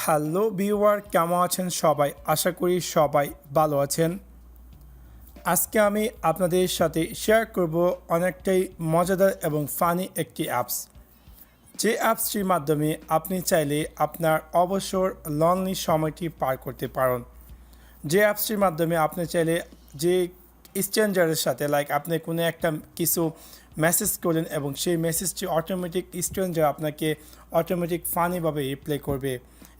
Hello viewer, কেমন আছেন সবাই? আশা করি সবাই ভালো আছেন। আজকে আমি আপনাদের সাথে শেয়ার করব অনেকটাই মজাদার এবং ফানি একটি অ্যাপস। যে অ্যাপসটির মাধ্যমে আপনি চাইলে আপনার অবসর লনলি সময়টি পার করতে পারেন। যে অ্যাপসটির মাধ্যমে আপনি চাইলে যে স্ট্রেঞ্জারের সাথে আপনি কোনো একটা কিছু মেসেজ করলেন এবং সেই মেসেজটি অটোমেটিক স্ট্রেঞ্জার আপনাকে অটোমেটিক ফানিভাবে রিপ্লাই করবে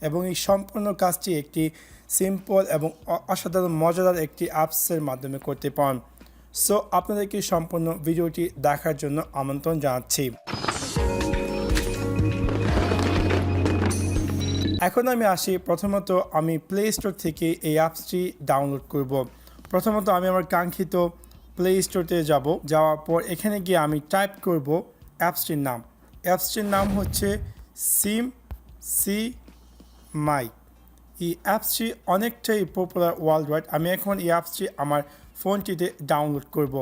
এবং এই সম্পূর্ণ কাজটি একটি সিম্পল এবং অসাধারণ মজাদার একটি অ্যাপসের মাধ্যমে করতে পারেন। সো আপনাদেরকে সম্পূর্ণ ভিডিওটি দেখার জন্য আমন্ত্রণ জানাচ্ছি। এখন আমি আসি, প্রথমত আমি প্লে স্টোর থেকে এই অ্যাপসটি ডাউনলোড করব। প্রথমত আমি আমার কাঙ্ক্ষিত প্লে স্টোরতে যাব। যাওয়ার পর এখানে গিয়ে আমি টাইপ করব অ্যাপসটির নাম। অ্যাপসটির নাম হচ্ছে সি মাই। এই অ্যাপসটি অনেকটাই পপুলার ওয়ার্ল্ড ওয়াইড। আমি এখন এই অ্যাপসটি আমার ফোনটিতে ডাউনলোড করব।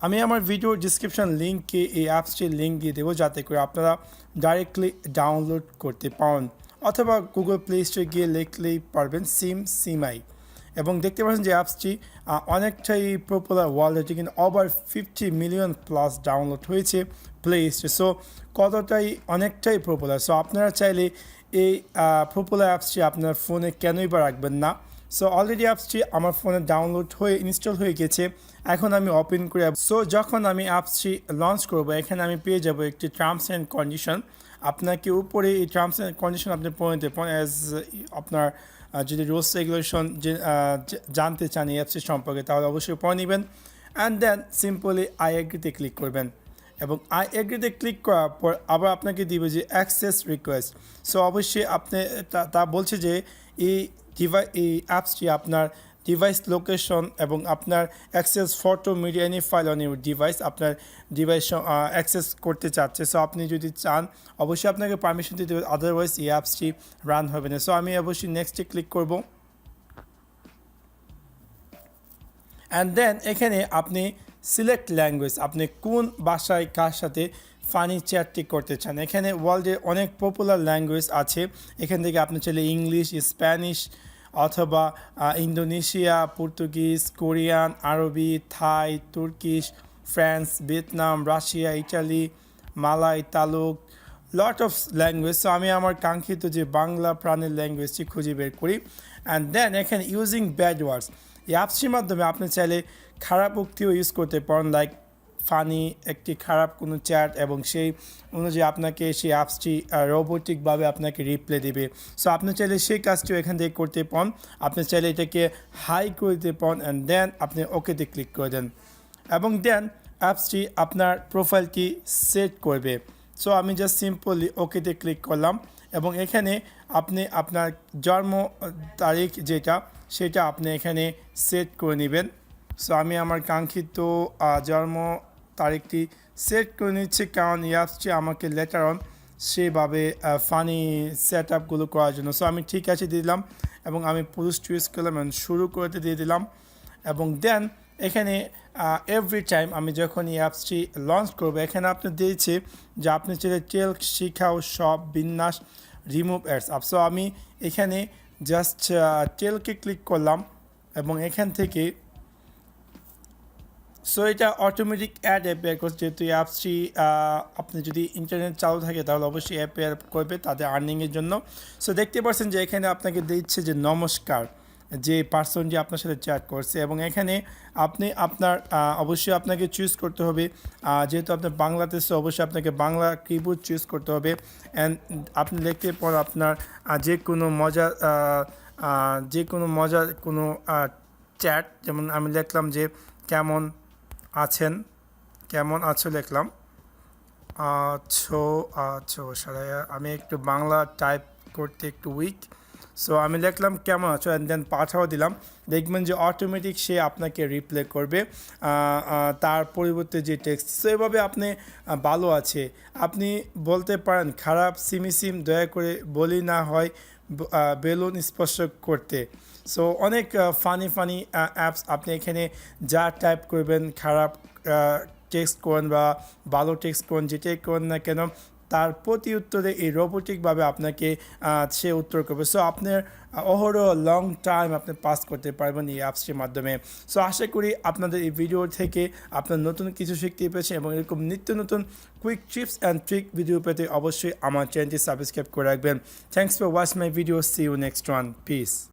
আমি আমার ভিডিও ডিসক্রিপশন লিঙ্কে এই অ্যাপসটির লিঙ্ক দিয়ে দেবো, যাতে করে আপনারা ডাইরেক্টলি ডাউনলোড করতে পারেন, অথবা গুগল প্লে স্টোরে গিয়ে লিখলেই পারবেন সিমসিমাই। এবং দেখতে পাচ্ছেন যে অ্যাপসটি অনেকটাই পপুলার ওয়ার্ল্ডে, কিন্তু ওভার 50 মিলিয়ন প্লাস ডাউনলোড হয়েছে প্লে স্টোরে। সো কতটাই অনেকটাই পপুলার। সো আপনারা চাইলে এই পপুলার অ্যাপসটি আপনার ফোনে কেনই বা রাখবেন না। সো অলরেডি অ্যাপসটি আমার ফোনে ডাউনলোড হয়ে ইনস্টল হয়ে গেছে। এখন আমি ওপেন করে, সো যখন আমি অ্যাপসটি লঞ্চ করব, এখানে আমি পেয়ে যাব একটি টার্মস অ্যান্ড কন্ডিশন। আপনাকে উপরে এই টার্মস অ্যান্ড কন্ডিশন আপনি পড়ে নিতে পারেন, অ্যাজ আপনার যদি রুলস রেগুলেশন জানতে চান এই অ্যাপসের সম্পর্কে, তাহলে অবশ্যই পড়ে নেবেন। অ্যান্ড দেন সিম্পলি আই এগ্রিতে ক্লিক করবেন এবং আই এগ্রিতে ক্লিক করার পর আবার আপনাকে দিবে যে অ্যাক্সেস রিকোয়েস্ট। সো অবশ্যই আপনি তা বলছে যে এই অ্যাপসটি আপনার ডিভাইস লোকেশন এবং আপনার access photo media any file on your device, আপনার ডিভাইস অ্যাক্সেস করতে চাচ্ছে। সো আপনি যদি চান অবশ্যই আপনাকে পারমিশন দিতে হবে, আদারওয়াইজ এই অ্যাপসটি রান হবে না। সো আমি অবশ্যই নেক্সটে ক্লিক করব। অ্যান্ড দেন এখানে আপনি সিলেক্ট ল্যাঙ্গুয়েজ, আপনি কোন ভাষায় কার সাথে ফানি চ্যাটটি করতে চান। এখানে ওয়ার্ল্ডের অনেক পপুলার ল্যাঙ্গুয়েজ আছে। এখান থেকে আপনি চাইলে ইংলিশ, স্প্যানিশ, অথবা ইন্দোনেশিয়া, পর্তুগিজ, কোরিয়ান, আরবি, Thai, Turkish, France, Vietnam, Russia, Italy, Malay, তালুক, লট অফ ল্যাঙ্গুয়েজ। সো আমি আমার কাঙ্ক্ষিত যে বাংলা প্রাণের ল্যাঙ্গুয়েজটি খুঁজে বের করি। অ্যান্ড দেন এখানে ইউজিং ব্যাড ওয়ার্ডস, এই অ্যাপসটির মাধ্যমে আপনি চাইলে খারাপ উক্তিও ইউজ করতে পারেন, লাইক ফানি একটি খারাপ কোনো চ্যাট, এবং সেই অনুযায়ী আপনাকে সেই অ্যাপসটি রোবোটিকভাবে আপনাকে রিপ্লাই দেবে। সো আপনি চাইলে সেই কাজটিও এখান থেকে করতে পারেন। আপনি চাইলে এটাকে হাই করে দিতে পারেন অ্যান্ড দেন আপনি ওকেতে ক্লিক করে দেন এবং দেন অ্যাপসটি আপনার প্রোফাইলটি সেট করবে। সো আমি জাস্ট সিম্পলি ওকেতে ক্লিক করলাম এবং এখানে আপনি আপনার জন্ম তারিখ যেটা সেটা আপনি এখানে সেট করে নেবেন। সো আমি আমার কাঙ্ক্ষিত জন্ম তারিখটি সেট করে নিচ্ছি, কারণ এই অ্যাপসটি আমাকে লেটার অন সেভাবে ফানি সেট আপগুলো করার জন্য। সো আমি ঠিক আছে দিলাম এবং আমি পুরুষ চুজ করলাম এবং শুরু করতে দিয়ে দিলাম। এবং দেন এখানে এভরি টাইম আমি যখন এই অ্যাপসটি লঞ্চ করবো, এখানে আপনি দিয়েছে যে আপনি চাইলে টেল, শিখাও, সব, বিন্যাস, রিমুভ অ্যাডস আপ। সো আমি এখানে জাস্ট টেলকে ক্লিক করলাম এবং এখান থেকে সো এটা অটোমেটিক অ্যাড অ্যাপেয়ার করছে, যেহেতু এই অ্যাপসটি আপনি যদি ইন্টারনেট চালু থাকে তাহলে অবশ্যই অ্যাপেয়ার করবে তাদের আর্নিংয়ের জন্য। সো দেখতে পাচ্ছেন যে এখানে আপনাকে দিচ্ছে যে নমস্কার, যে পার্সনটি আপনার সাথে চ্যাট করছে, এবং এখানে আপনি আপনার অবশ্যই আপনাকে চুজ করতে হবে, যেহেতু আপনার বাংলাদেশে অবশ্যই আপনাকে বাংলা কিবোর্ড চুজ করতে হবে। অ্যান্ড আপনি লিখতে পর আপনার যে কোনো মজার কোনো চ্যাট, যেমন আমি লিখলাম যে কেমন আছো লিখলাম, সারাইয়া। আমি একটু বাংলা টাইপ করতে একটু উইক, সো আমি লিখলাম কেমন আছো অ্যান্ড দেন পাঠাও দিলাম। দেখবেন যে অটোমেটিক সে আপনাকে রিপ্লাই করবে তার পরিবর্তে যে টেক্সট। সো এভাবে আপনি ভালো আছে আপনি বলতে পারেন, খারাপ সিমিসিম দয়া করে বলি না হয় বেলুন স্পর্শ করতে। সো অনেক ফানি অ্যাপস, আপনি এখানে যা টাইপ করবেন, খারাপ টেক্সট করেন বা ভালো টেক্সট করেন, যেটাই করেন না কেন, তার প্রতি উত্তরে এই রোবোটিকভাবে আপনাকে সে উত্তর করবে। সো আপনার অহরহ লং টাইম আপনি পাস করতে পারবেন এই অ্যাপসটির মাধ্যমে। সো আশা করি আপনাদের এই ভিডিও থেকে আপনার নতুন কিছু শিখতে পেরেছেন এবং এরকম নিত্য নতুন quick tips and trick video পেতে অবশ্যই আমার চ্যানেলটি সাবস্ক্রাইব করে রাখবেন। Thanks for watch my video, see you next one, piece.